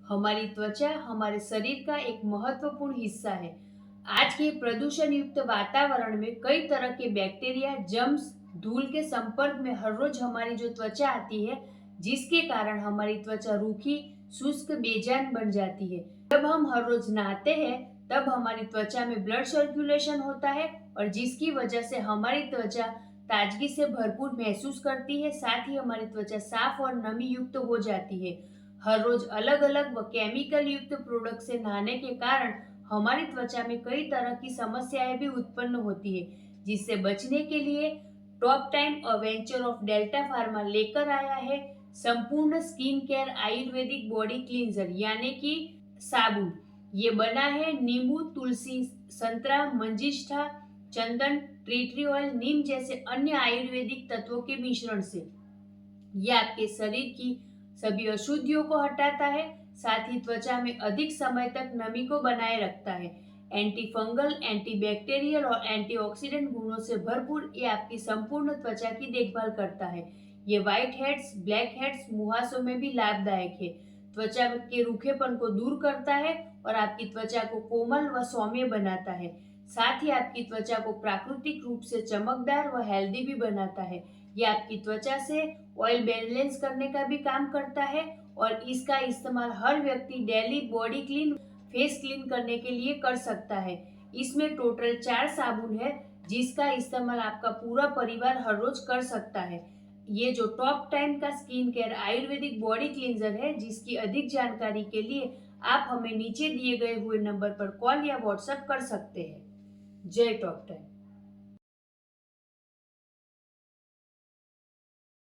हमारी त्वचा हमारे शरीर का एक महत्वपूर्ण हिस्सा है। आज के प्रदूषण युक्त वातावरण में कई तरह के बैक्टीरिया, जर्म्स, धूल के संपर्क में हर रोज हमारी जो त्वचा आती है, जिसके कारण हमारी त्वचा रूखी, शुष्क, बेजान बन जाती है। जब हम हर रोज नहाते हैं, तब हमारी त्वचा में ब्लड सर्कुलेशन होता है और जिसकी वजह से हमारी त्वचा ताजगी से भरपूर महसूस करती है। साथ ही हमारी त्वचा साफ और नमी युक्त हो जाती है। हर रोज अलग अलग व केमिकल युक्त प्रोडक्ट से नहाने के कारण हमारी त्वचा में कई तरह की समस्याएं भी उत्पन्न होती है, जिससे बचने के लिए टॉप टाइम और वेंचर ऑफ डेल्टा फार्मा लेकर आया है संपूर्ण skin care Ayurvedic body cleanser यानी कि साबुन। ये बना है नींबू, तुलसी, संतरा, मंजिष्ठा, चंदन, टी ट्री ऑयल, नीम जैसे अन्य आयुर्वेदिक तत्वों के मिश्रण से। ये आपके शरीर की सभी अशुद्धियों को हटाता है, साथ ही त्वचा में अधिक समय तक नमी को बनाए रखता है। एंटी फंगल, एंटी बैक्टीरियल और एंटीऑक्सीडेंट गुणों से भरपूर ये आपकी संपूर्ण त्वचा की देखभाल करता है। ये व्हाइट हेड्स, ब्लैक हेड्स, मुहासों में भी लाभदायक है। त्वचा के रूखेपन को दूर करता है और आपकी त्वचा को कोमल व सौम्य बनाता है। साथ ही आपकी त्वचा को प्राकृतिक रूप से चमकदार व हेल्दी भी बनाता है। ये आपकी त्वचा से ऑयल बैलेंस करने का भी काम करता है और इसका इस्तेमाल हर व्यक्ति daily body clean, face clean करने के लिए कर सकता है। इसमें टोटल 4 साबुन है, जिसका इस्तेमाल आपका पूरा परिवार हर रोज कर सकता है। ये जो टॉप टाइम का skin care Ayurvedic body cleanser है, जिसकी अधिक जानकारी के लिए आप हमें नीचे दिए गए हुए नंबर पर कॉल या व्हाट्सएप कर सकते हैं। जय टॉप टाइम।